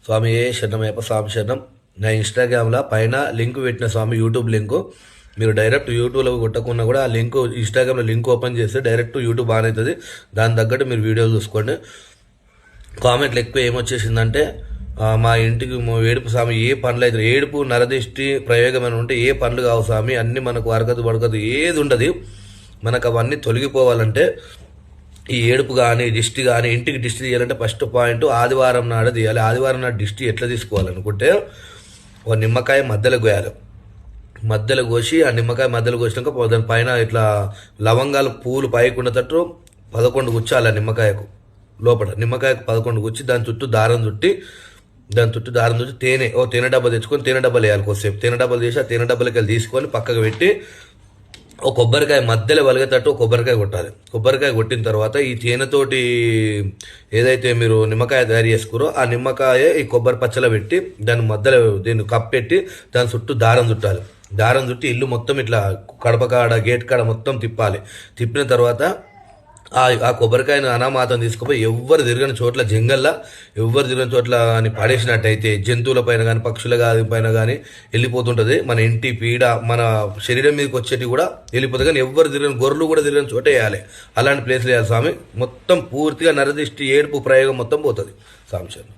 స్వామి ఏ శరణమయ్యప్ప స్వామి శరణం. నా ఇన్స్టాగ్రామ్లో పైన లింక్ పెట్టిన స్వామి, యూట్యూబ్ లింకు. మీరు డైరెక్ట్ యూట్యూబ్లో కొట్టకుండా కూడా ఆ లింక్ ఇన్స్టాగ్రామ్లో లింక్ ఓపెన్ చేస్తే డైరెక్ట్ యూట్యూబ్ ఆన్ అవుతుంది. దాని తగ్గట్టు మీరు వీడియోలు చూసుకోండి. కామెంట్లు ఎక్కువ ఏమొచ్చేసిందంటే మా ఇంటికి ఏడుపు స్వామి ఏ పనులు అయితే ఏడుపు నరదిష్టి ప్రయోగమైన ఉంటే ఏ పనులు కావు స్వామి, అన్నీ మనకు అరగదు పడగదు ఏది ఉండదు. మనకు అవన్నీ తొలగిపోవాలంటే ఈ ఏడుపు కానీ దిష్టి కానీ ఇంటికి దిష్టి తీయాలంటే ఫస్ట్ పాయింట్ ఆదివారం నాడు తీయాలి. ఆదివారం నాడు దిష్టి ఎట్లా తీసుకోవాలనుకుంటే ఒక నిమ్మకాయ మధ్యలో కోయాలి. మధ్యలో కోసి ఆ నిమ్మకాయ మధ్యలో కోసినాక దాని పైన ఇట్లా లవంగాలు పూలు పైకి ఉండేటట్టు 11 గుచ్చాలి. ఆ నిమ్మకాయకు లోపల నిమ్మకాయకు 11 గుచ్చి దాని చుట్టూ దారం చుట్టి తేనె డబ్బా తెచ్చుకొని తేనె డబ్బాలు వేయాలి. కొద్దిసేపు తేనె డబ్బాలు చేసి ఆ తేనె డబ్బాలకి వెళ్ళి తీసుకొని పక్కకు పెట్టి ఒక కొబ్బరికాయ మధ్యలో వలిగేటట్టు కొబ్బరికాయ కొట్టాలి. కొబ్బరికాయ కొట్టిన తర్వాత ఈ తేనెతోటి ఏదైతే మీరు నిమ్మకాయ తయారు చేసుకురో ఆ నిమ్మకాయ ఈ కొబ్బరి పచ్చలో పెట్టి దాని మధ్యలో దీన్ని కప్పెట్టి దాని చుట్టూ దారం చుట్టాలి. దారం చుట్టి ఇల్లు మొత్తం ఇట్లా కడప కాడ గేట్ కాడ మొత్తం తిప్పాలి. తిప్పిన తర్వాత ఆ కొబ్బరికాయను అనామాతం తీసుకుపోయి ఎవ్వరు తిరగని చోట్ల జంగల్లా ఎవ్వరు తిరగని చోట్ల అని పడేసినట్టయితే జంతువుల పైన కానీ పక్షుల పైన కానీ వెళ్ళిపోతుంటుంది. మన ఇంటి పీడ మన శరీరం మీదకి వచ్చేటి కూడా వెళ్ళిపోతుంది. కానీ ఎవ్వరు తిరగని గొర్రెలు కూడా తిరగని చోట వేయాలి. అలాంటి ప్లేస్లు వేయాలి స్వామి. మొత్తం పూర్తిగా నరదిష్టి ఏడుపు ప్రయోగం మొత్తం పోతుంది స్వామి.